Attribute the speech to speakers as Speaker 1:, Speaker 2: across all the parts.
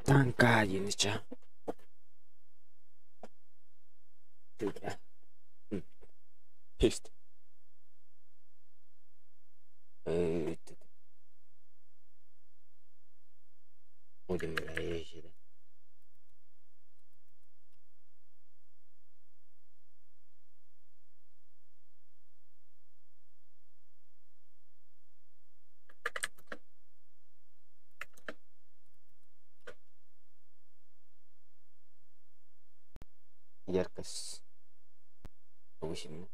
Speaker 1: Танка единича. Есть. Будем ездить. Яркость 8.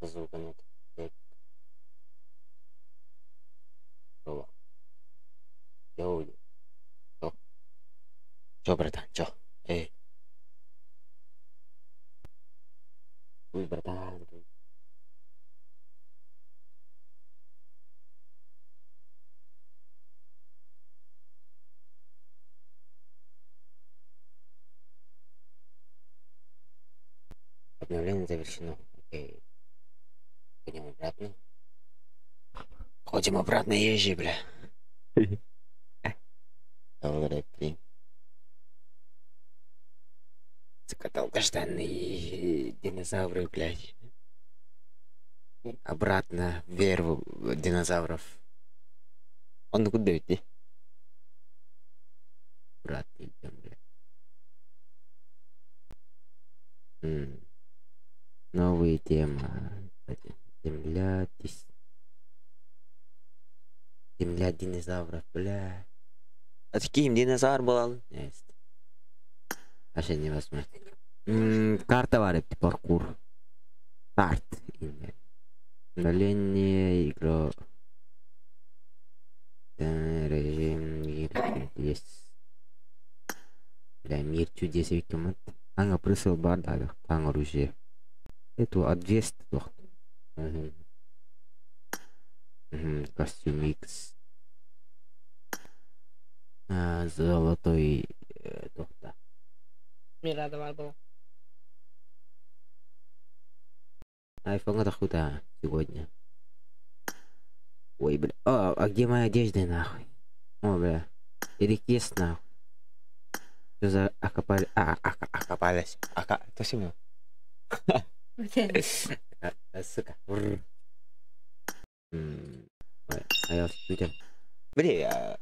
Speaker 1: Звука нет. Чё, братан, чё? Эй. Ой, братан. Обновление завершено. Окей. Ходим обратно. Ходим обратно, езжи, бля. Три. Закатал каштанные динозавры, блядь. Обратно вверх динозавров. Он куда идти? Обратно идем, блядь. Новые темы. Земля, Земля динозавров, бля. А таким динозавр был? Есть. Вообще невозможно. Карта варит, паркур. Старт. Удаление игру. Режим мир есть. Бля, мир чудес викимат. Anga прысыл бар дадық, таң оружие. Это адвест doch. Костюм X. Золотой доктор.
Speaker 2: Мирада Варбова.
Speaker 1: Айфон это сегодня. Ой, бля. А где моя одежда, нахуй? О, бля. Перекис, нахуй. Что за окопались? То симно. Сука. А я в бля.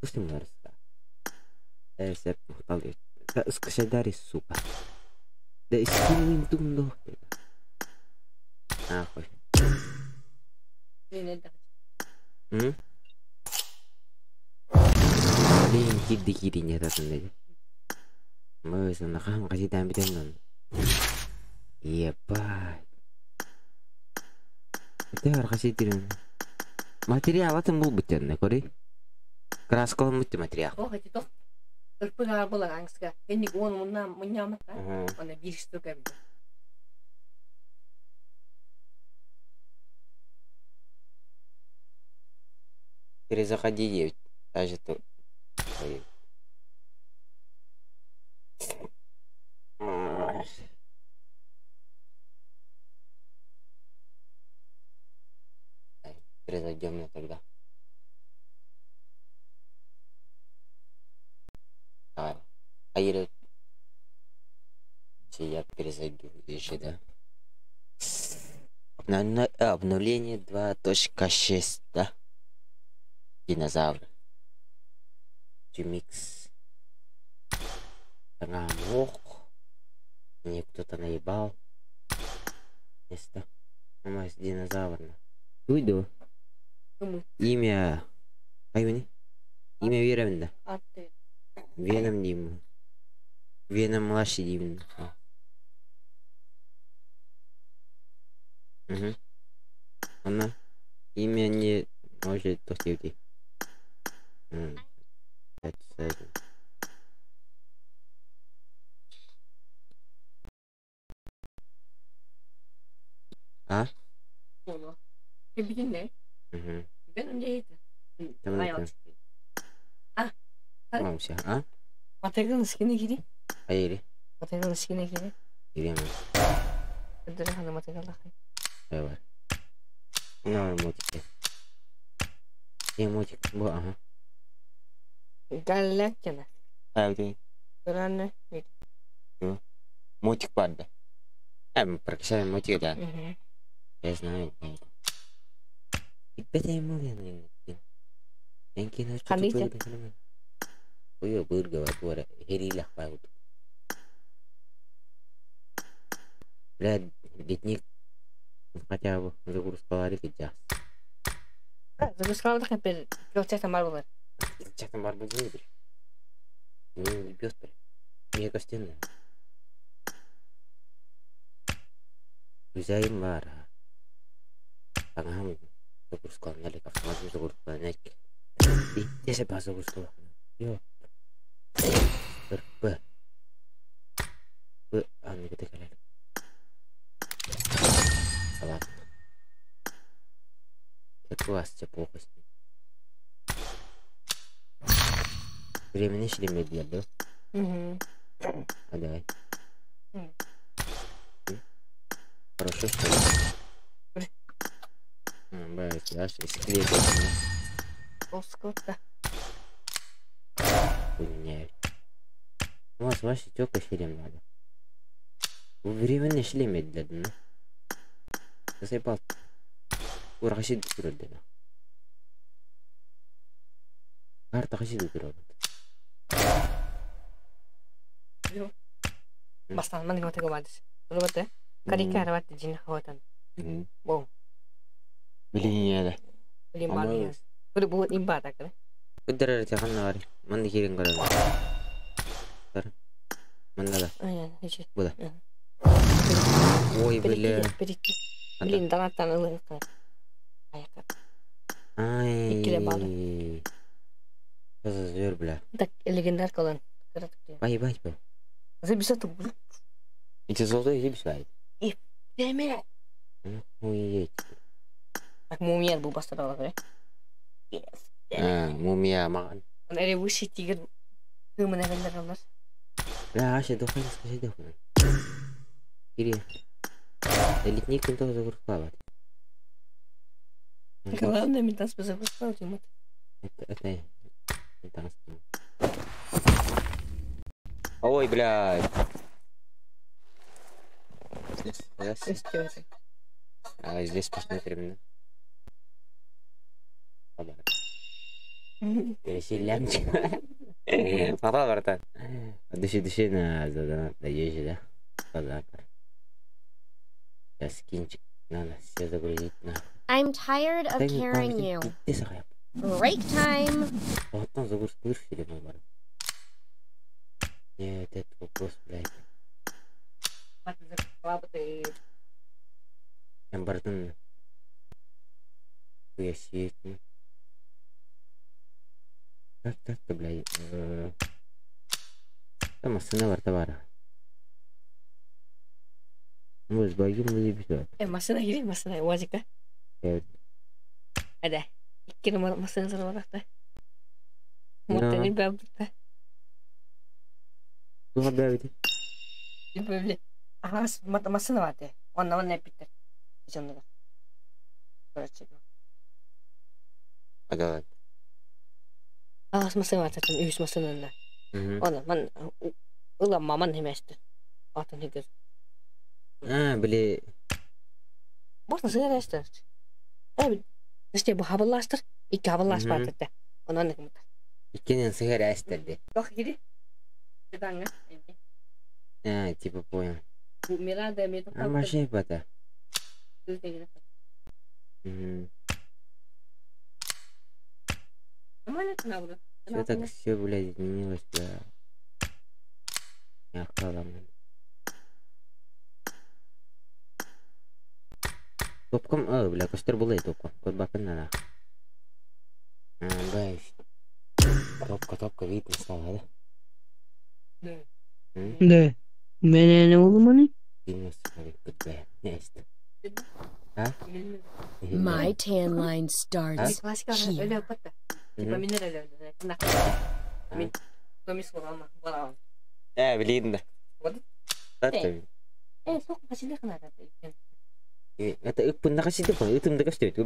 Speaker 1: Что мне нравится? Я пухтал. Скажи, сука. Да и скинь думно. Нахуй. Блин, кири нет отсюда. Мы на хам каси там битен. Ебать. Это аркаси тирин. Материал это был битен, кори. Краска он материал.
Speaker 2: Ох, это то. Только было ангстка. Я не гон, мы не амата. Он видишь что как.
Speaker 1: Перезаходи, даже то. Перезайдем тогда. Давай. Аире. Я перезайду еще, да? Обновление 2.6, да? Динозавр. Тюмикс. Мох. Мне кто-то наебал. Место. Мама с динозавром. Уйду. Имя. Имя Веном, да? Веном Дим. Веном младший Дим. Угу. Она. Имя не может тохтивти. А?
Speaker 2: Ты бедный.
Speaker 1: Угу.
Speaker 2: Бедный где это?
Speaker 1: Там
Speaker 2: а?
Speaker 1: Мамся, а?
Speaker 2: А ты скины гири?
Speaker 1: Hayır.
Speaker 2: Materyal işine gire.
Speaker 1: Giremem.
Speaker 2: Ödülü hanı materyal akı.
Speaker 1: Ne var? Ne var motikte? Motik bu aha.
Speaker 2: Gallek gene.
Speaker 1: Evet.
Speaker 2: Görenle.
Speaker 1: Motik vardı. Porque sabe motik da.
Speaker 2: Hı.
Speaker 1: Я знаю. İbbet emo yani. En kenar
Speaker 2: Kandı
Speaker 1: çocuk
Speaker 2: içe.
Speaker 1: böyle. Oyo burger var bu ara. Herilah var. Бля, летник хотя бы загрузка ларик и час.
Speaker 2: Загрузкалардық бір кілчектен бар болар.
Speaker 1: Чактан бар бұл не бір. Не бьет бір. Мега стена. Üzayım var. Tanahım загрузка налик автоматом загрузка налик. И те се па загрузка. Yo. Б. Б. А не где калер. Ладно. Это у вас все плохо с ним. Времени шли медленно, да? А давай. Хорошо, что ли? Бать, аж скелет.
Speaker 2: Оскота.
Speaker 1: Хуйня. У вас ваши тёка шлем надо. Времени шли медленно. Засыпал. Урагаши дурдена. Карта хаши дурдена.
Speaker 2: Бастан ман гэмэтэй гомадс. Рубата. Карика арават жин хаватан. Бом.
Speaker 1: Блин, да.
Speaker 2: Блин мариас. Бул бул имбата кара.
Speaker 1: Куддер жаханнари. Манди хирин кара. Тар. Мандала.
Speaker 2: Ая, хичи.
Speaker 1: Буда. Ой, бля.
Speaker 2: Перики. Блин, данаттан ылыкка. Аяка.
Speaker 1: Ай.
Speaker 2: Иккиле балы.
Speaker 1: Зөр, бля.
Speaker 2: Так легендар калан.
Speaker 1: Бай.
Speaker 2: Записату.
Speaker 1: И ты золотой ебись, бай.
Speaker 2: Деме.
Speaker 1: Ой,
Speaker 2: Так мумия бул бастырала кара.
Speaker 1: мумия маған.
Speaker 2: Аны выши тигер. Кымын агендар калар.
Speaker 1: Бля, ашы дохай скажи дохай. Кири. Летник тоже загрузка.
Speaker 2: Главное метас позагрузка тимот.
Speaker 1: Это Ой, блядь. Здесь посмотрим, да? Переселенчик. Папа, братан. Души на задонат даешь, да? Подарок. Сейчас кинчик. Надо все загрузить на.
Speaker 3: I'm tired of carrying you. Break time.
Speaker 1: Вот там загрузка вышли, мой. Нет, это вопрос, блядь. Там братан. Я сидит. Как-то, блядь. Там остановар товара. Мы с багим не бежать.
Speaker 2: Масына гири, масына уазика. Ada. Ikkir masına sana barakta. Montani babta.
Speaker 1: Ну, объявите.
Speaker 2: Böyle. Aha, masına vardı. Ondan ne bitti. Canlı. Böyle.
Speaker 1: Ага.
Speaker 2: Masına vardı. Üç masının. Ona man ulan maman hemesti. Atın higir.
Speaker 1: Блин.
Speaker 2: Можно сыграть. İşte bu havalaştır. İki havalaş vardı da. Ona ne kadar.
Speaker 1: İkinin sigara isterdi.
Speaker 2: Bak gidi. Sedanga.
Speaker 1: Типа понял.
Speaker 2: Bu Miranda mı?
Speaker 1: А машина пата. Все так все, блядь, изменилось, да. Я охала. Топком, бля, костер был и топка. Кот бакан надо. Бэйш. Топка, видно стало, да?
Speaker 2: Да. У меня не уломаны?
Speaker 1: Видно стало, кот бля, есть.
Speaker 3: My tan line starts here.
Speaker 2: Типа минераль. Комисс урана.
Speaker 1: Блин, да.
Speaker 2: Вот. Сколько посидишь надо?
Speaker 1: Это пun накасиде пun, это мда кастет.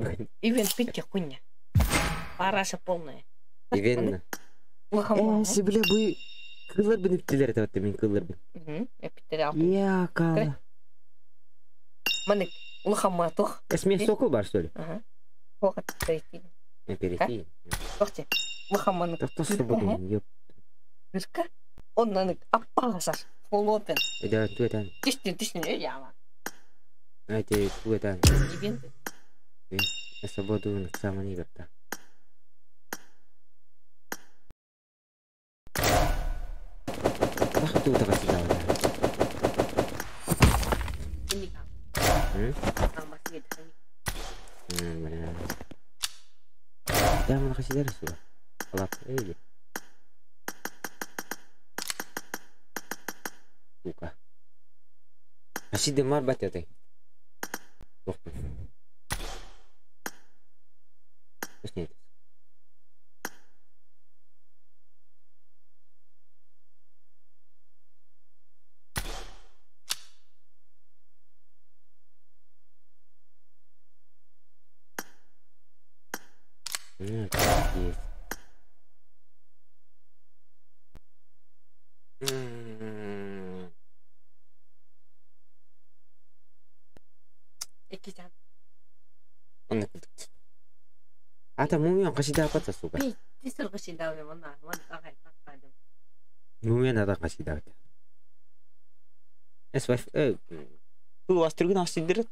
Speaker 2: Ивент питча хуйня. Параша полная.
Speaker 1: Ивент. Си бля бу кылар бин иптелер таватты мен кылар бин.
Speaker 2: Эпитер алты.
Speaker 1: Я кала.
Speaker 2: Маник улхамма тох.
Speaker 1: Мен сокол бар что ли?
Speaker 2: Хохот перейти.
Speaker 1: Перейти.
Speaker 2: Тохте. Улхамманы.
Speaker 1: Тохтосы бүгін, ёп.
Speaker 2: Үрка? Он наник аппағасаш. Full open.
Speaker 1: Да, туэтан.
Speaker 2: Тишін өй ама.
Speaker 1: Айте туэтан.
Speaker 2: Ивент.
Speaker 1: Я свободу сама не верта. Ах, тут так сидела. Бля. Да, мы нахасидали сюда. Ладно, иди. Сука. Хасиды мар батяты. Нет. Нет, есть. Он А там мумия кашида апата, сука.
Speaker 2: Ты столько кашида у меня, вон какая какая.
Speaker 1: Мумия надо кашида. Эсвайф, у вас трудно кашидирет?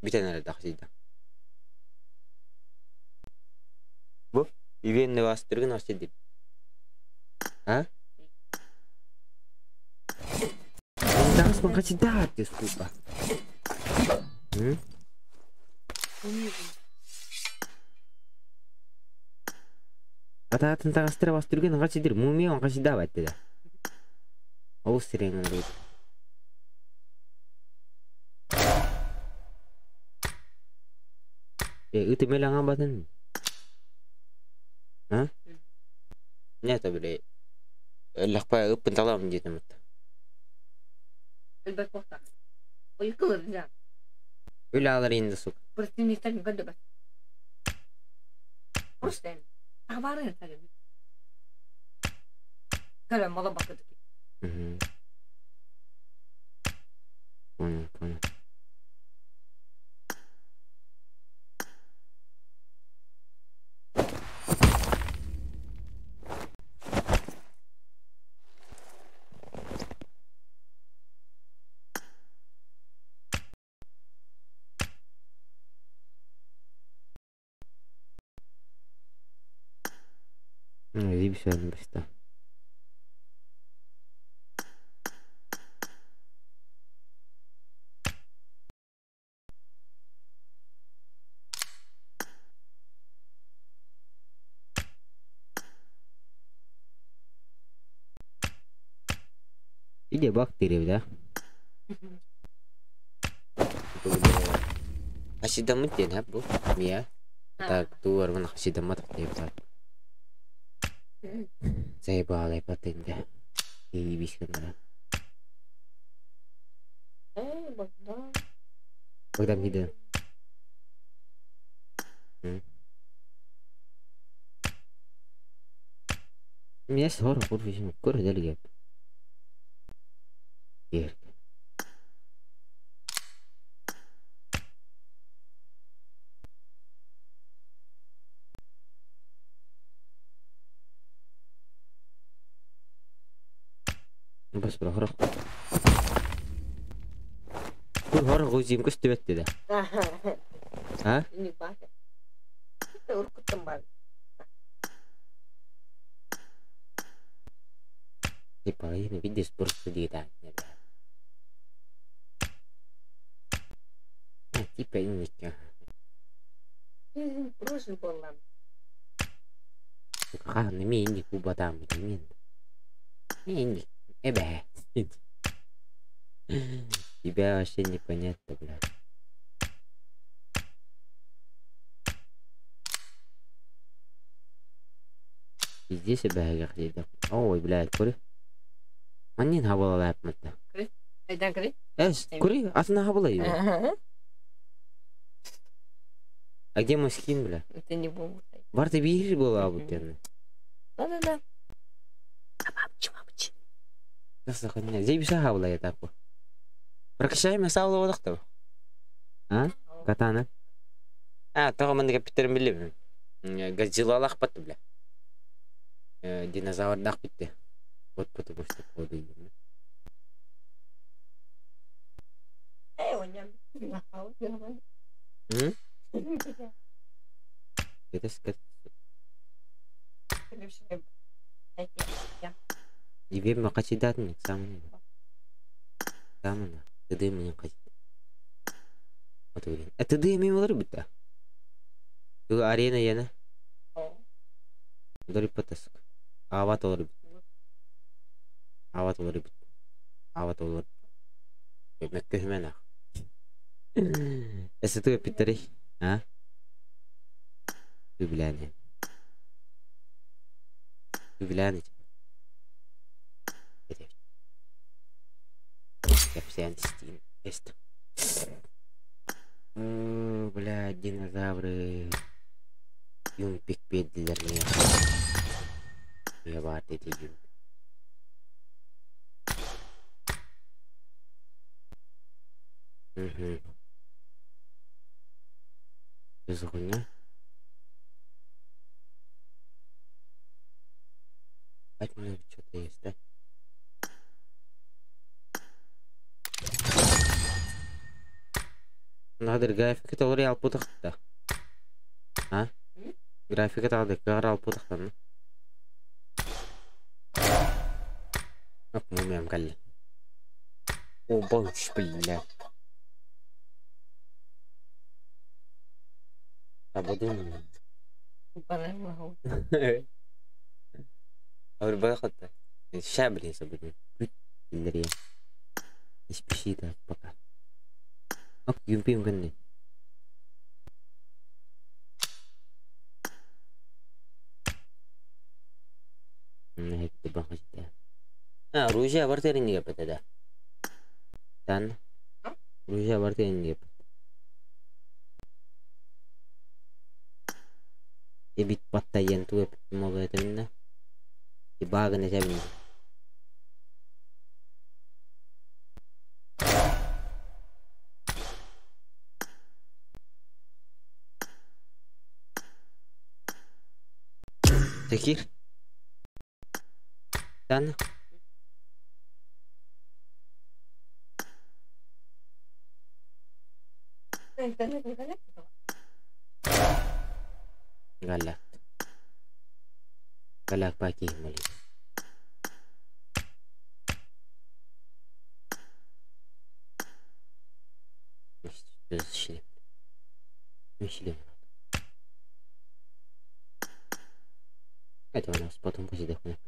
Speaker 1: Битен надо кашида. Бо, ивен вас трудно кашидир. А? Тас кашида, ты сука. Ата тентang astri was turun nggak sih dir mumi orang kasih dapat tidak? Oh sering ngerut. Itu melang apa tuh? Hah? Nyata beli. Lakpa pentala menjadi mat.
Speaker 2: Elbet kota. Oh yıkılır ya.
Speaker 1: Öyle alarin de sok.
Speaker 2: Противник гады бас. Просто товары таки. Когда мало бакет.
Speaker 1: Понял. Иди все, не быстро. Иди бактерии, да? Хасида мутен, а, бу? Мия? Так, туар вон хасида матах тепат. Заебал я патенда. И бискана.
Speaker 2: Богдан.
Speaker 1: Богдан видел. Меня сорок курфишь, курф делегат. Ир. بس بالهرق كل هرق وزيم كست بت ده ها
Speaker 2: Ini pakai. Kita urut kembali.
Speaker 1: типа ini video seperti dia типа ini ya
Speaker 2: Terus bolan.
Speaker 1: kan ini kubatam ini бе тебя вообще непонятно, блядь. Здесь бәйге қидақ. Ой, блядь, көрі. Маннен хабала ләпмәтті.
Speaker 2: Айдан кірі?
Speaker 1: Көрі, атына хабала еді. А где мой скин, бля?
Speaker 2: Это не был.
Speaker 1: Бар ты видишь была вот это?
Speaker 2: Да. Мамочи.
Speaker 1: Насаха меня. Здесь bisa хабала я так. Прокачай меня саула вот кто? А? Катана? А, того мы Питер билем. Годзилла лахпат, бля. Динозавр дахпитте. Вот потому что коды именно. Это скат. И вем качидатник самый. Самый. Ты дай мне качид. Вот блин. Это дай мне вырубить-то. Тут арена яна. Дори потаск. Ават вырубить. Ават вырубить. Ават вырубить. Меккехмена. Это ты Питерей, а? Любляне. Я все антистин. Есть. Бля, динозавры. Юмпик педлерные. Я ват эти юмпик. Что за хуйня? Что-то есть, да? Надо график это реал путахта. А? График это надо реал путахта. Ок, мы мем калли. О, бонч, бля. Абудун.
Speaker 2: Барамаху.
Speaker 1: أول باخد الشعب اللي يسبب اللي إيش بشي ده بقى أوك يمكن كني هيك تبغى ده روجا برتين قبل ده تان روجا برتين قبل يبي بطيان تو موضوع تمنا يبغى نجابني تكير تان galak pagi muli Мишлен. Это у нас потом будет дохнуть.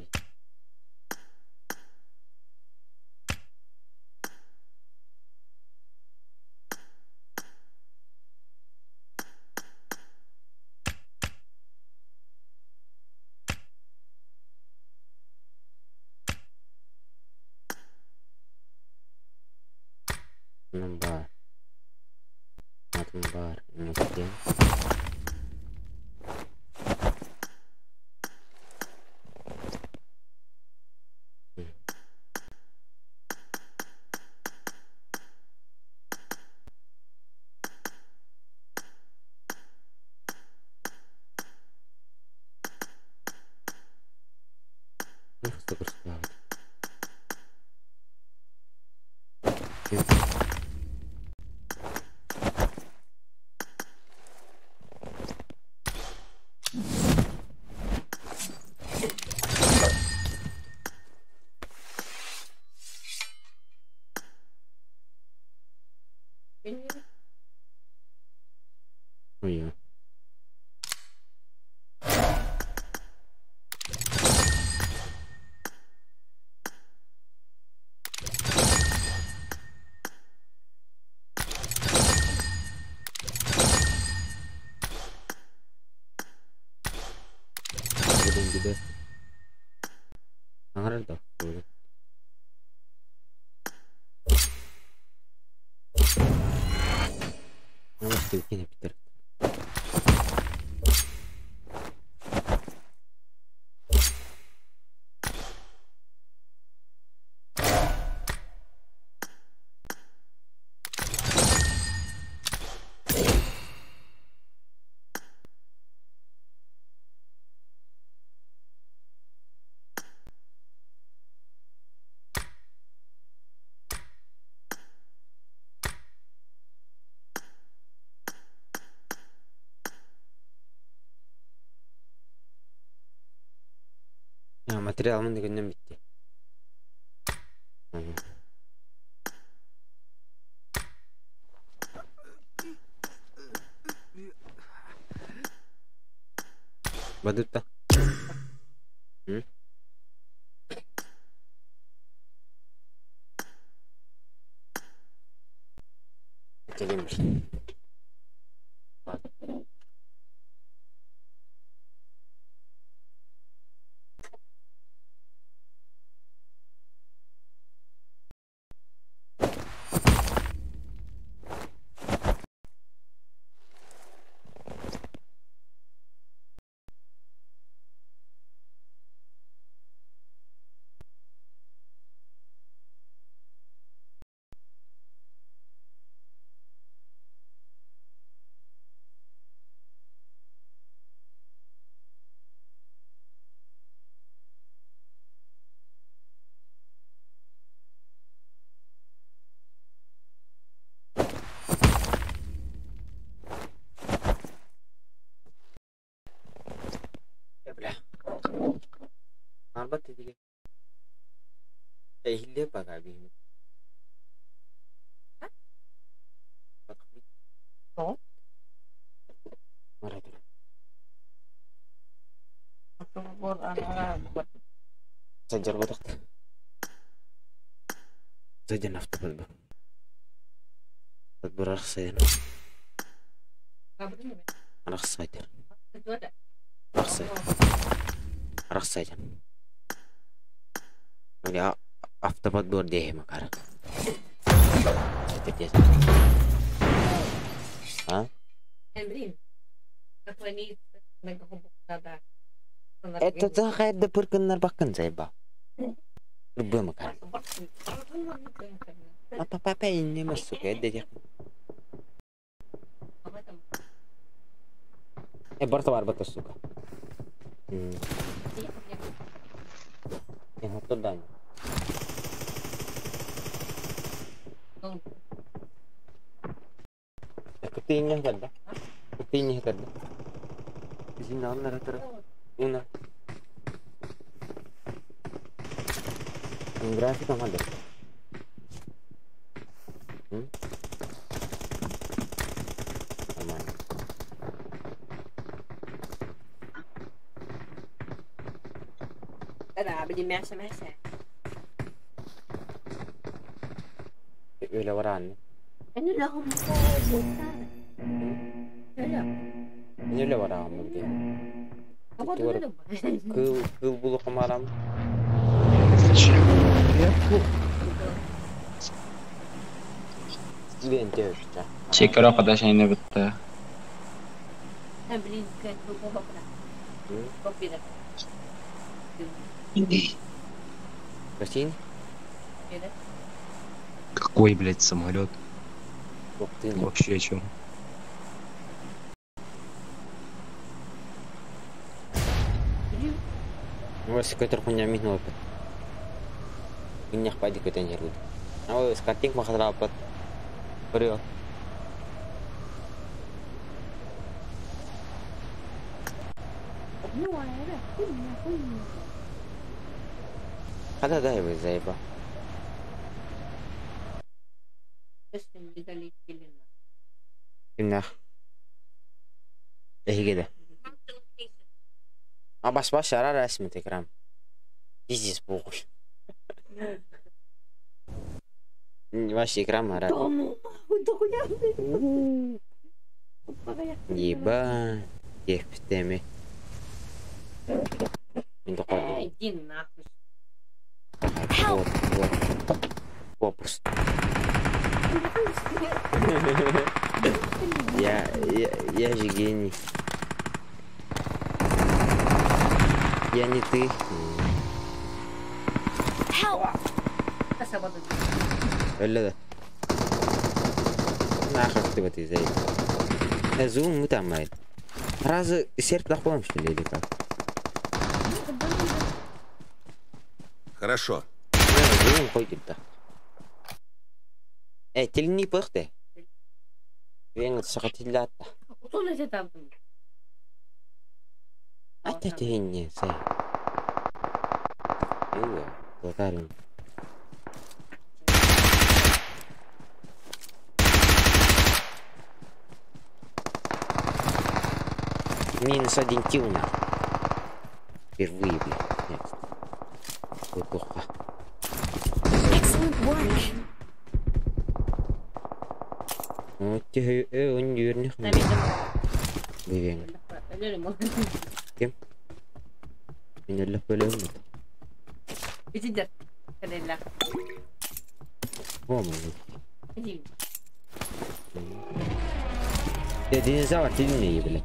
Speaker 1: Намбар. Намбар. Мустен. Просто прославить. Ой. Будем где? Аңғарар да. Намасты өкене бітір. Материалымын дегеннен бітті. Бадытта. Келеміз. Albatta degan. Ehli paga bini.
Speaker 2: No.
Speaker 1: Marah.
Speaker 2: Buat anak.
Speaker 1: Sajar botak. Sajar nafta balba. Tadbirar sajar. Anak sajar. Anak sajar. Ini afterbat buat deh makar. Sajar dia. Hah? Это такая да пырканнар баккан зайба. Любой макар. Apa papa ini masuk ya dia. Bertawar betul suka. Yang itu dan. Ketinya kan dah. Ketinya kan dah. Di sini nama rata. Una. Grafik yang ada. Aman.
Speaker 2: Ada beli masa.
Speaker 1: Wala waran.
Speaker 2: Ano lang ako buta. Wala.
Speaker 1: Ini lah waran mungkin.
Speaker 2: Ako dulu.
Speaker 1: Ke bulu kemaram.
Speaker 4: Чекер arkadaşın ne bitti?
Speaker 2: Sen bilin ki bu bakla. Kopya.
Speaker 1: Картин?
Speaker 4: Какой, блядь, самолет?
Speaker 1: Ух ты.
Speaker 4: Вообще о чем?
Speaker 1: Wes kotor punya minum apa? Minyak padi ko tanjer gud. Aw skating makarapat. Pero ada dah ya zaiba. Inna. كده. بس شرارة اسمه تكرام. يجي سبوغ. ماشي كرام هرا. يبا كيف بتعمل؟ انت قاعد.
Speaker 3: Help!
Speaker 1: Вот. Опус. Я же гений. Я не ты.
Speaker 3: Help!
Speaker 1: Öyle de. Нахуй ты в этой заеб. Зум мы там, мать. Разве серп лохом, что ли, или как?
Speaker 5: Хорошо.
Speaker 1: Зум ходит, да. Телни пыхты. Венгер сахатиллатта.
Speaker 2: Утон эти там.
Speaker 1: Это не сэй. Лотарин. -1 килл на. Впервые, блядь. Нет. Вот плохо.
Speaker 3: Excellent work.
Speaker 1: Вот тебе, он дёрнёх. Вивен. Кем? Меня для полёмит.
Speaker 2: Битидер. Кадэлла.
Speaker 1: О, мой.
Speaker 2: Иди.
Speaker 1: Я динозавр, ты не блядь.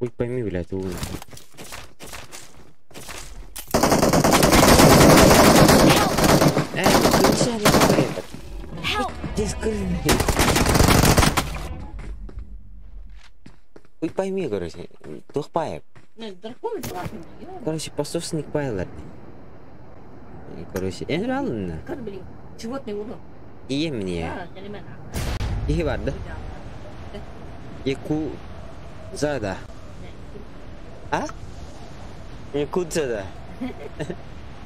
Speaker 1: Ой, пойми, блядь, ты умный. Ой, пойми, короче, тухпаев. Короче, пососник пайлар. Короче, реально.
Speaker 2: Блин, животный урон.
Speaker 1: И мне. И var da. Yaku zada. Ha? Yaku zada.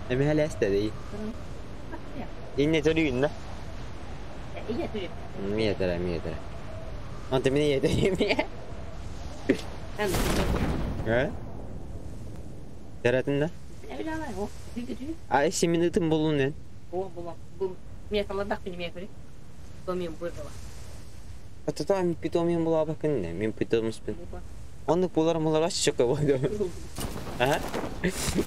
Speaker 1: Em hala istedi. Inne törüyün da.
Speaker 2: Iya tuh.
Speaker 1: Mia tara. Ante mini yedi mia. Ha? Teratın da.
Speaker 2: Evet ama o.
Speaker 1: Ay siminatın bulun ne?
Speaker 2: O bu. Mia taladak benim göre. Tomim burada.
Speaker 1: Это там питомым была бы конне, мим питомым спин. Он не полар малара шока вода. А?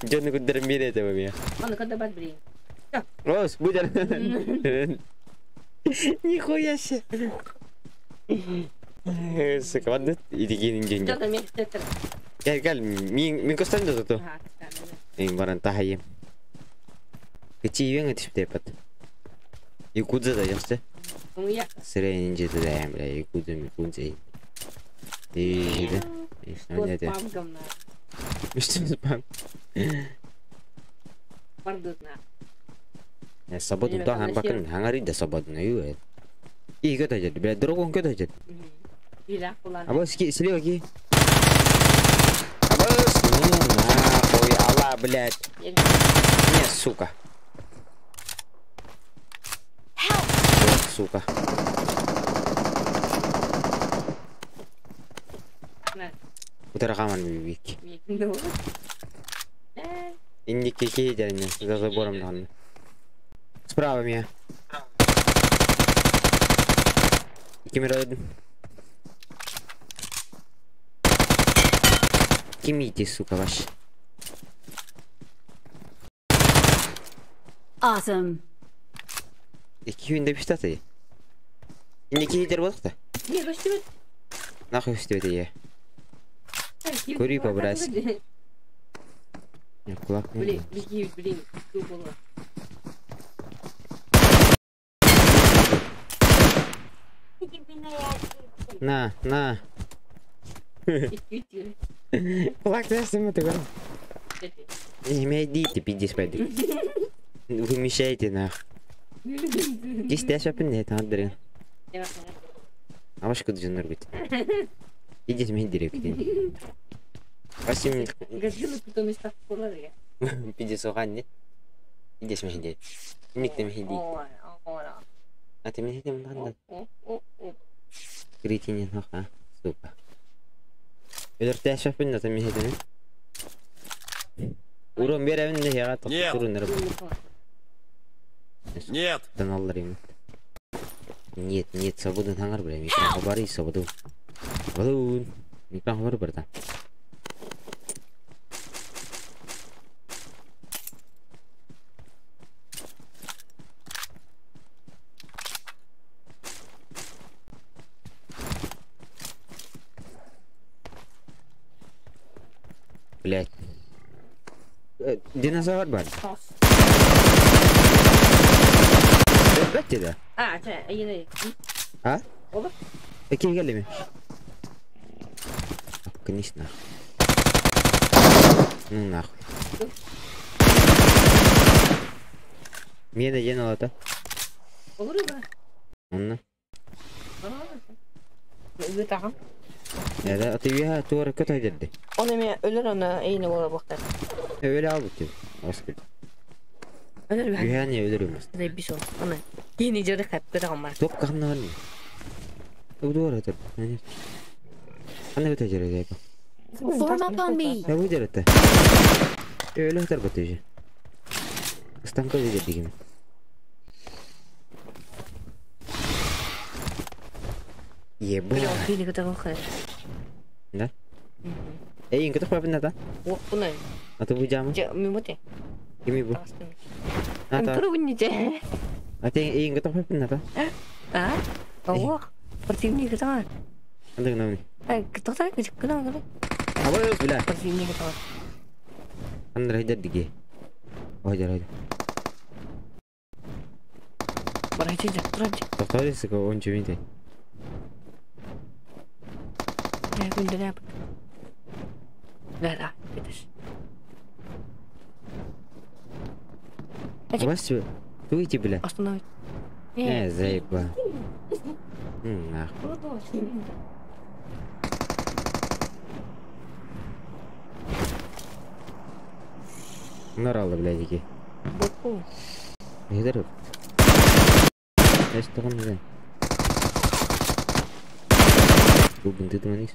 Speaker 1: Джон не кудер мире это меня.
Speaker 2: Он когда бат блин.
Speaker 1: Рос, будер. Нихуя себе. Сука, ладно, иди гинин деньги.
Speaker 2: Что-то мне это.
Speaker 1: Гал, мин костан да то. Ин баран тахаем. Кечи юэн это тепат. Якудза да ясте. Средний где-то да, бля, якудза микудза. И да. И что не это? Что спам?
Speaker 2: Пардутна.
Speaker 1: Я свободно да, хан бакан хангари да свободно ю. И куда идет? Бля, другом куда идет?
Speaker 2: Ила, кулан.
Speaker 1: А вот слева ки. А вот нахуй, алла, блядь. Не, сука. Сука. Утра каман бибики. Инди кики дерня за забором там. Справа меня. Кимирод. Кимити, сука, ваш.
Speaker 3: Awesome.
Speaker 1: Кивинде пистаты. Инди кики дер болта.
Speaker 2: Не, что это?
Speaker 1: Нахуй что это я? Кури побрась. Я кулак.
Speaker 2: Блин, блин, что было?
Speaker 1: На. Кулак я сам это говорю. Не имейте, пиздец, пойди. Вы мешаете, нах. Здесь я шапин нет, Андрей. А ваш куда же норвит? Идите мне директ. Восемь.
Speaker 2: Газилы потом из так половые.
Speaker 1: Пиздец, угадни. Идите мне директ. Никто мне директ. А ты мне этим надо? Критини нахуй, сука. Эдер ты шапин на мне это. Урон берем не я так урон нерв.
Speaker 5: Нет.
Speaker 1: Даналар Нет, нет, свободу таңар біле. Микрофон бар и свободу. Балуун. Микрофон бар бірді. Блядь. Динозавр бар. Бәтте да.
Speaker 2: Yine.
Speaker 1: А?
Speaker 2: Olur.
Speaker 1: Kim geldi mi? Конечно. Ну нахуй. Мне да ен алата.
Speaker 2: Olur mu?
Speaker 1: Онна.
Speaker 2: Bir takım.
Speaker 1: Ya da atıyor tuğra kötü edildi.
Speaker 2: Onu mi ölür ona yine ona bakar.
Speaker 1: Öyle aldı diyor. Asker.
Speaker 2: Ölür mü?
Speaker 1: Yani ölürüm.
Speaker 2: Ne bir şey. Ona. Yine canı hep bir takım var.
Speaker 1: Çok kanlı var mı? Bu doğru atar. Yani. Anne bir tecrübe edeyim.
Speaker 3: Form up on me.
Speaker 1: Ya bu dertte. Öyle atar batıyor. İstanbul'a gidiyor gibi. Ye bu.
Speaker 2: Yine bir takım var.
Speaker 1: Ne? Yang kita apa benda ta?
Speaker 2: Bu ne?
Speaker 1: Atau bu jam?
Speaker 2: Mi mute.
Speaker 1: Kimi bu?
Speaker 2: Ata. Terus bunyi je.
Speaker 1: Atau yang kita apa benda ta?
Speaker 2: Ah? Oh. Seperti ini kita.
Speaker 1: Anda kenapa ni?
Speaker 2: Kita tak kenal kan?
Speaker 1: Apa itu bila?
Speaker 2: Seperti ini kita.
Speaker 1: Anda hajat digi. Oh hajat.
Speaker 2: Berhenti je. Terus.
Speaker 1: Tak tahu sih kau oncu ini.
Speaker 2: Ya, benda apa? Dah, kita.
Speaker 1: Apa sih? Tu itu bila?
Speaker 2: Aslında.
Speaker 1: Zayıf bah. Nah. Naralı bila digi.
Speaker 2: Bu.
Speaker 1: Nedir? Esto kan ni. Bu bentuk tu manis.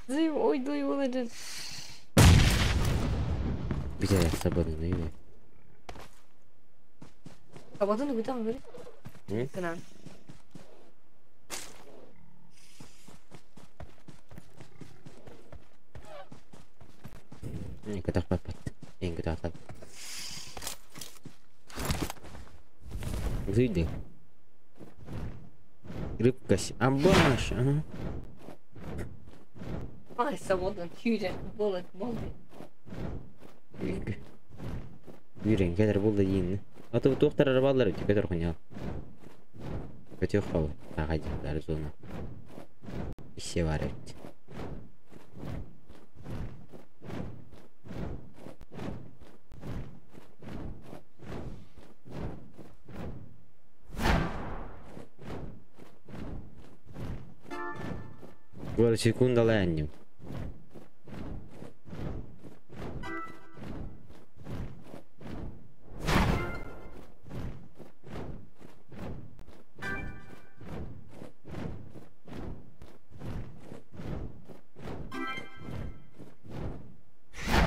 Speaker 2: Zim oydu olacak.
Speaker 1: Bisa ya sabar ni.
Speaker 2: Kapatın bir tane böyle. Kenan.
Speaker 1: Ini kita papat. Yang kita akan. Zide. Rıpkaş. Ambaş.
Speaker 2: Ay sabahdan huge bullet.
Speaker 1: Yüreğin kadar buldu yine. Atı doktor arabaları tüketir konya. Kötü hava. Ağacılar zona. İşe var et. Gol sekunda lainnya.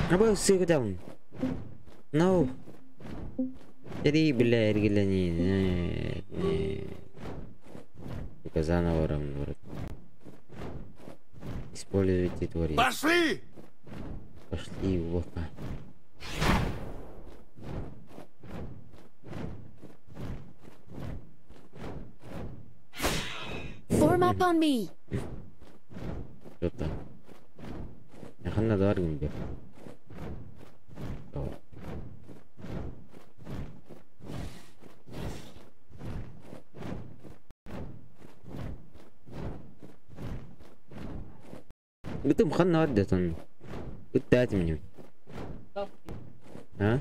Speaker 1: Apa sih down? No. Jadi bila gila ni. Показано вором. Используйте творение.
Speaker 5: Пошли!
Speaker 1: Пошли в око.
Speaker 3: Form up on me.
Speaker 1: Что-то. Я хана даргин бе. قلت لهم خلنا ودة قلت هات مني ها؟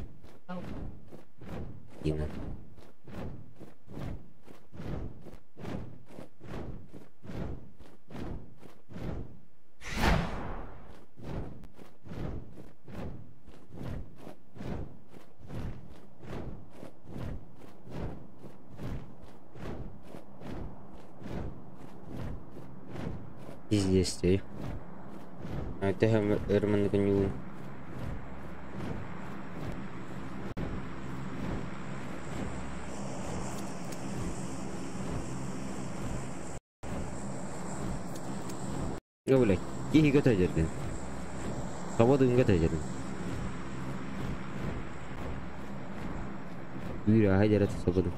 Speaker 1: هنا Пиздец. А это Эрман коню. Gak boleh. Ih, gue aja kan. Kamu tuh enggak aja kan. Iya, aja rata sobat tuh.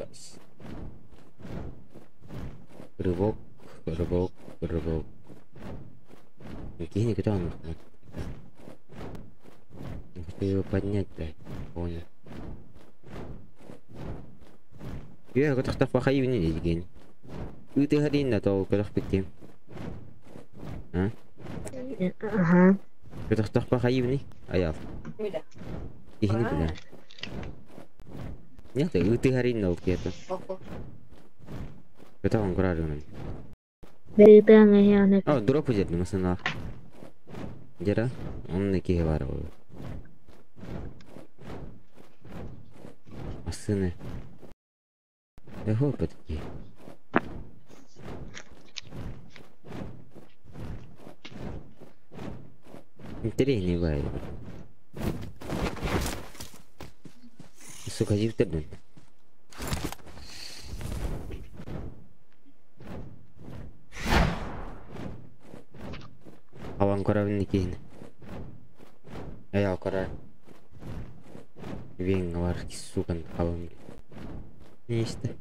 Speaker 1: Guys. Berbok. Ini kita angkat. Хочу поднять, блядь, понял. Я готов похаю не день. Ты горин на то, когда впитим. А?
Speaker 2: Ага.
Speaker 1: Готов похаю не? А я.
Speaker 2: Куда?
Speaker 1: И не куда. Нет, ты горин на где-то. Это он гражданин. А, дурак взять на масана. Жара, он не киварил. Сыны. Его подки. Интересный вайб. Сука, дивтер. Аван коравны кейн. Я корав. Вен var ki sukan kawan. Neyse.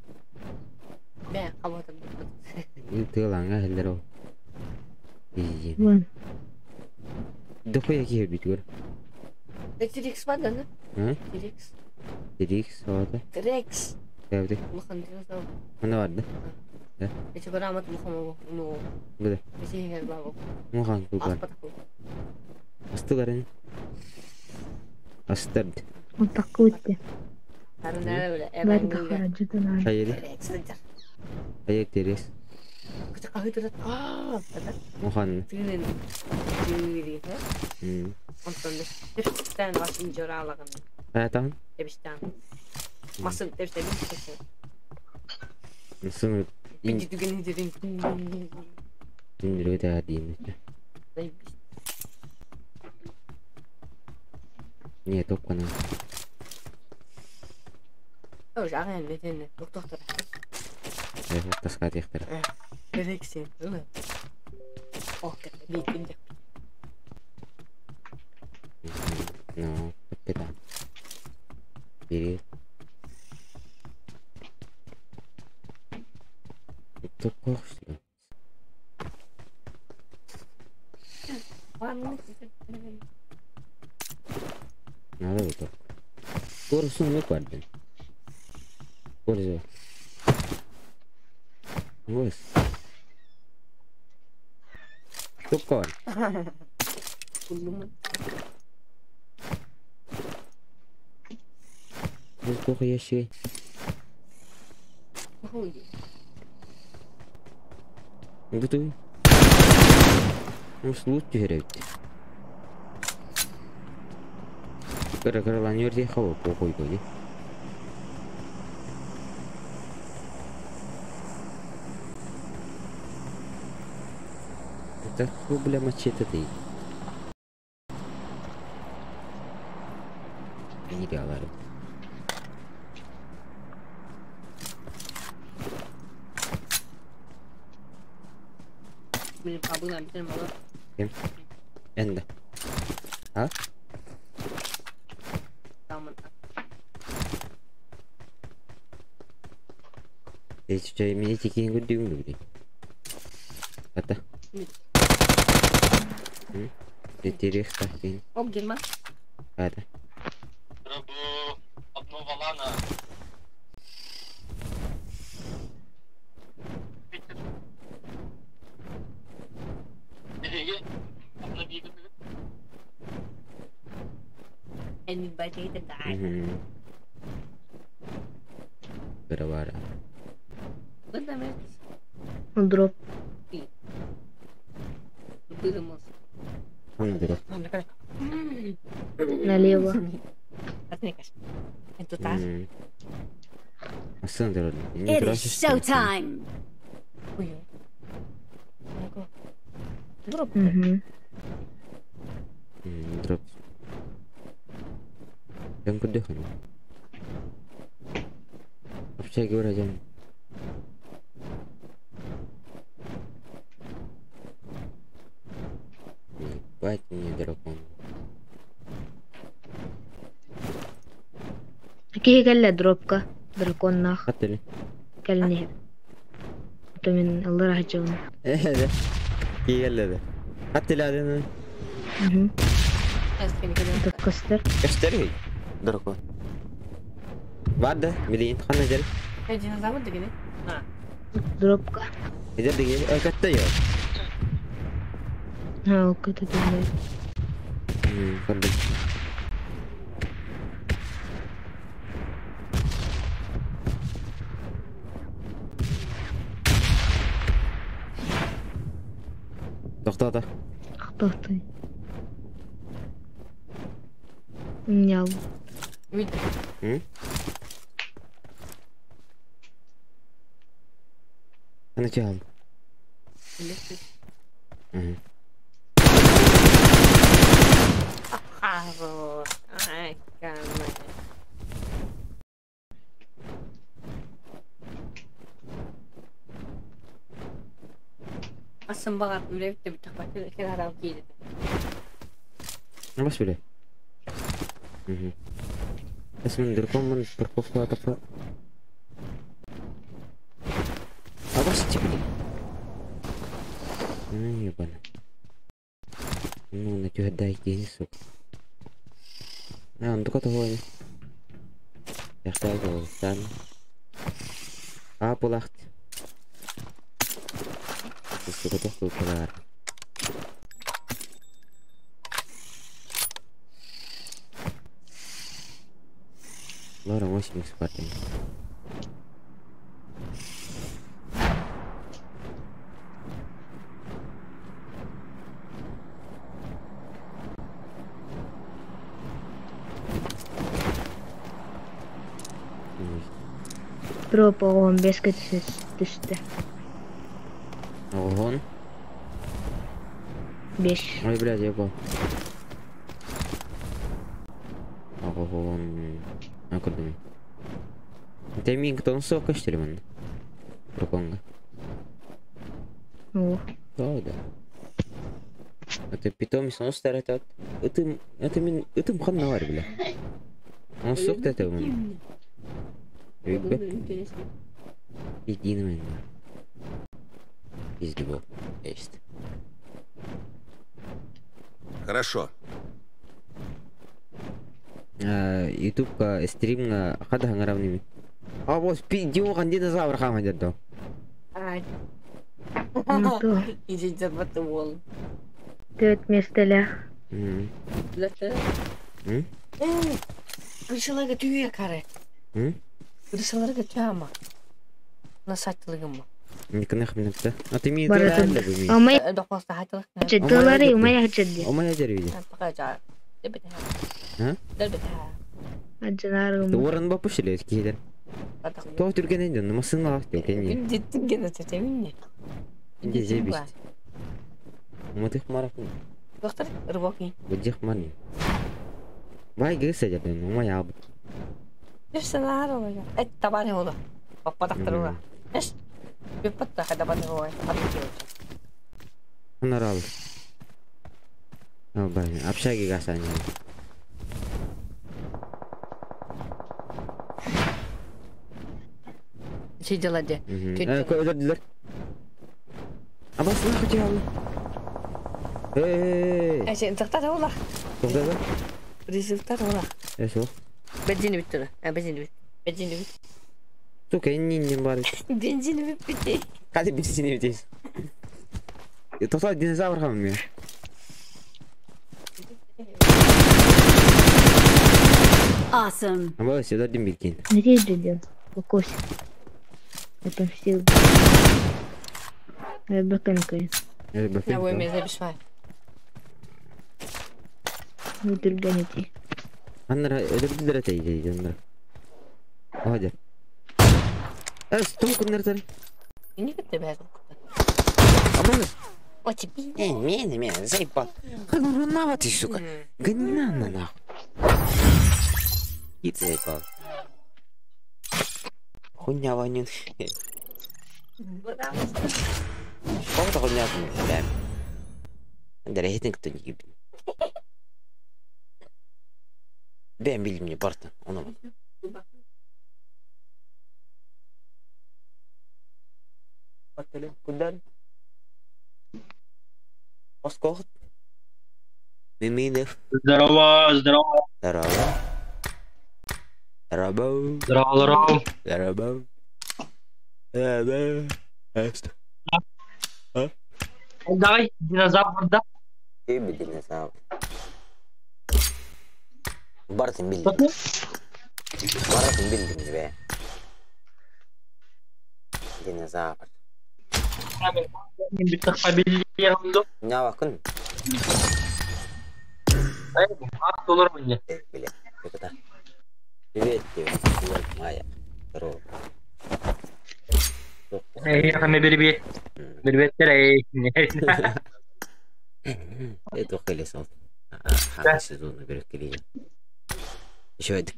Speaker 2: Ben kapattım.
Speaker 1: Itu langah hello. İyi.
Speaker 2: Vın.
Speaker 1: Dokuya ki bitiyor.
Speaker 2: T-Rex var lan.
Speaker 1: Ha?
Speaker 2: T-Rex.
Speaker 1: Dirix orada.
Speaker 2: T-Rex.
Speaker 1: Evde.
Speaker 2: Bakın dinozor.
Speaker 1: Mana vardı?
Speaker 2: Hiç keramet bakın no.
Speaker 1: Böyle.
Speaker 2: Bir şey her bak.
Speaker 1: Muhan tukan.
Speaker 2: Aspatak.
Speaker 1: Astı garin. Astad.
Speaker 5: Takutnya.
Speaker 2: Karena öyle.
Speaker 5: Baru keharajatan ada.
Speaker 1: Hayır.
Speaker 2: T-Rex saja.
Speaker 1: Hayır Dirix.
Speaker 2: Kita kahit udah. Kata.
Speaker 1: Muhan.
Speaker 2: Tinin. Tiri. Ondan da. Hepsinden başın coralarını.
Speaker 1: Hayatan.
Speaker 2: Hepsinden. Masın hepsinden bir şey.
Speaker 1: Nasıl?
Speaker 2: Pinci tügen hidirin.
Speaker 1: İndiriyor da değil. Niye top kana?
Speaker 2: Oh, jangan ini. Dokter.
Speaker 1: Evet, tas kat yaktır.
Speaker 2: T-Rex'in. Oh, bikin de.
Speaker 1: No, peta. Biri. Itu kok sih? Nada betul. Kursun mu pardon? Kursun. Mus. Tukon.
Speaker 2: Kulum.
Speaker 1: Itu kayak sih.
Speaker 2: Oh,
Speaker 1: Betul. Mus lucu herhalde. Gara-gara lanjut sih kau pokok itu aja. Так бля мачете ты. Не реально.
Speaker 2: benim kablolar bitirim oğlum.
Speaker 1: Kim? Ben de. Ha?
Speaker 2: Tamam.
Speaker 1: Jadi ini cikin gue dulu deh. Kata. Ditirik takin.
Speaker 2: Oh, girme.
Speaker 1: Ada.
Speaker 4: Bu обновалана.
Speaker 2: Anybody to die.
Speaker 1: Berapa?
Speaker 2: Bener mi?
Speaker 5: Drop.
Speaker 2: Bölüm olsun.
Speaker 1: Дроп.
Speaker 5: Налево.
Speaker 2: Отвлекаешь. Это так.
Speaker 1: Асан дроп.
Speaker 3: It is showtime.
Speaker 2: Ой. Дроп.
Speaker 5: Угу.
Speaker 1: Дроп. Yang kedua kan. Общая говоря, я... Ебать мне дракон.
Speaker 5: كي قال له دروبكا دركون ناخ
Speaker 1: قتل.
Speaker 5: قالني انت من الله راح تجاوبني.
Speaker 1: ايه هذا؟ كي قال هذا؟ قتل هذا.
Speaker 5: انت تكسر.
Speaker 1: اشتري дракон. بعد مليون خلنا نجري.
Speaker 2: اجي نظام كده.
Speaker 5: دروبكا.
Speaker 1: إذا دقيقة كتير.
Speaker 5: ها اوكي تدري.
Speaker 1: تفضل. ضغطاته.
Speaker 5: اخطأتي. نياو.
Speaker 1: أنا جاهل.
Speaker 2: حاضر. كمل. أصلا بغض وليه بتخبط كده هذا أكيد.
Speaker 1: بس بلي. اسم دركم من بركوفا تفا. أبغى تجيبني. يبان. إنه نجوا هداي كيسو. untuk kata هو. يحتاج ثاني. أبو Sudah tuh keluar. Lo orang masih mix party.
Speaker 5: دروب اون بسكت تشته.
Speaker 1: هون
Speaker 5: بيش
Speaker 1: ما يبلاد يابا هون أقدمي أنت مين كتنسو كشتري منه ركونغ
Speaker 5: اوه
Speaker 1: ده أنت بيتومي سنوس ترى أنت مخنا وارد بلا نصوك تتو من يبقى يجينا منه يزدبو есть.
Speaker 6: Хорошо.
Speaker 1: YouTube стрим хада хангаравними. А вот видео kan динозавр хам хадят до.
Speaker 5: Ну то.
Speaker 2: Иди за батул.
Speaker 5: Ты вместо ля.
Speaker 2: Решила га тюя каре. Решила га тюама. Насать лыгма.
Speaker 1: Не кнах минута. А ты ми
Speaker 5: برا
Speaker 1: ده
Speaker 5: تبدأ أو ما
Speaker 2: دقوس تحت لك.
Speaker 5: $10 وما يهجد
Speaker 1: وما يجري دي.
Speaker 2: بقى دبتها.
Speaker 1: ها؟
Speaker 2: دبتها.
Speaker 5: $10
Speaker 1: دورن بابوش ليه كده. تو تركن عندنا ما صنع وقت كني.
Speaker 2: بدي تجينا تتمنى.
Speaker 1: عندي زي بيست. ما تخمر فين.
Speaker 2: دكتور رباكي.
Speaker 1: بدي خمرني. باي جلسة جدا وما يعبد.
Speaker 2: لسه أنا عارف. طبعا هو ده. بابا دكتور هو. إيش؟ بيفتح هذا بدل هو.
Speaker 1: أنا رال. أو باي أبشاقي قاساني.
Speaker 2: شيء جلده.
Speaker 1: كو دلر. أبغى أسمع كتير.
Speaker 2: إيش أنت اختار والله.
Speaker 1: تفضل.
Speaker 2: بدي اختار والله.
Speaker 1: إيش هو؟
Speaker 2: بنزين بتونا. بنزين بت.
Speaker 1: تو كأني نبارك.
Speaker 2: بنزين بتي.
Speaker 1: هذه بنزين بتي. تصل ديناصور خامم يا.
Speaker 3: Awesome.
Speaker 1: أبغى أسير دم بيكين.
Speaker 5: نريد اليوم وكوش وتمثيل بكن كين
Speaker 2: لا وين زي بشوي.
Speaker 5: Öldürgeneti.
Speaker 1: Аннара öldürdüler ataydı onları. Hadi. Стол куннартар.
Speaker 2: Ini kete bägem.
Speaker 1: Абрагас.
Speaker 2: Очи би.
Speaker 1: Мен, заебал. Ханурунава ты, сука. Гони на нахуй. И заебал. Хуйня вонюн. Сколько хуйня там, да. Да, рейтинг-то не ебет. Ben bilmiyorum Bartın onu. Bakalım kundan. Осколок. Миминов.
Speaker 4: Здорово, здорово.
Speaker 1: Здорово. Здорово.
Speaker 4: Здорово, здорово.
Speaker 1: Здорово.
Speaker 4: Давай, динозавр, да?
Speaker 1: Ты бы динозавр. Bartın bildim. Bartın bildim be. Dinozavr.
Speaker 4: Bir tarafa biliyorum.
Speaker 1: Ne bakın?
Speaker 4: Hayır, hak olur mu ya?
Speaker 1: Bile. Ne kadar? Привет, привет, Майя. Здорово.
Speaker 4: Kami bir betere.
Speaker 1: Это колесо. Ага, сезон наберет клея. Еще один.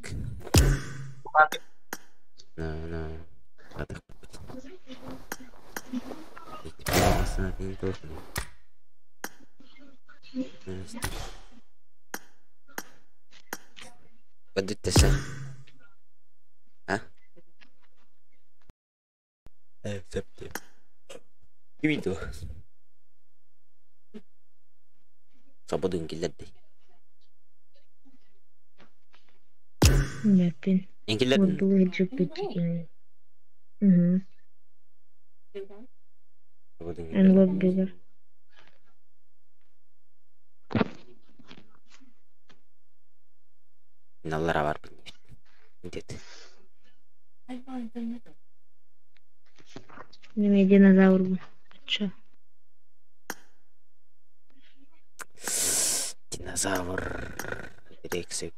Speaker 1: На. Атак. بدت تسا ها سبت كيفيتو صابودين كيلدي
Speaker 5: Yapın.
Speaker 1: ان كيلدي
Speaker 5: Vurduğu çok kötü yani.
Speaker 1: صابودين
Speaker 5: Yani vurdular.
Speaker 1: ان الله رابر انت
Speaker 5: Ne dinozavr bu. Aça.
Speaker 1: ديناصور ريكسك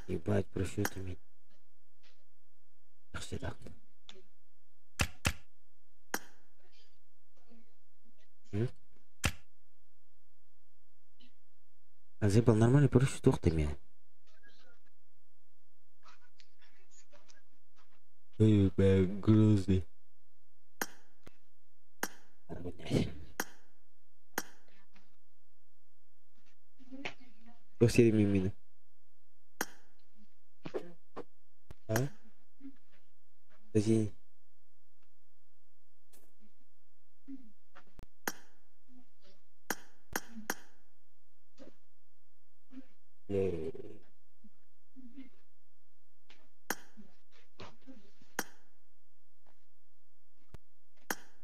Speaker 1: ебать прошутами всегда Азебал нормальный парашют ухтами. Ой, бля, грузный. Кто все мимины? А? Подожди.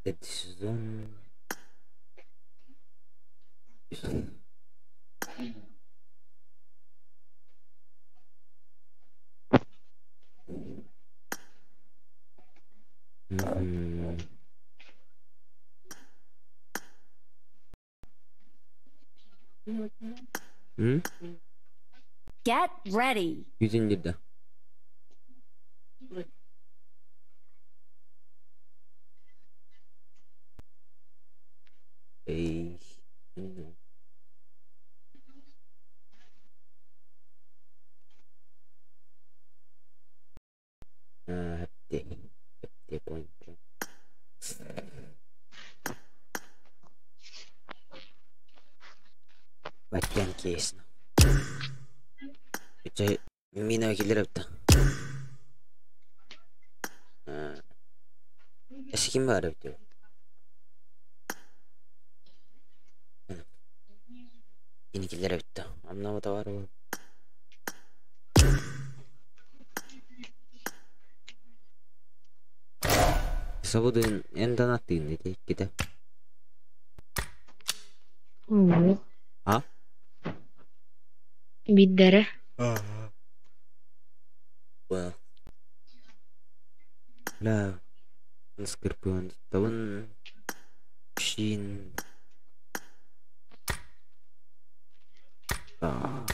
Speaker 1: Это сезон.
Speaker 3: Get ready.
Speaker 1: Yüzündür. Ey. Hep point. Батян кейсно. Це міна кілерапта. Eski var diyor. Yenikiler bitti. Anlamadı var mı? Sabudun endan attığın dedi gide.
Speaker 5: Oo.
Speaker 1: Ha?
Speaker 5: Bir dere.
Speaker 1: Well. Бля. Скорпион. Таван. Шин. Так.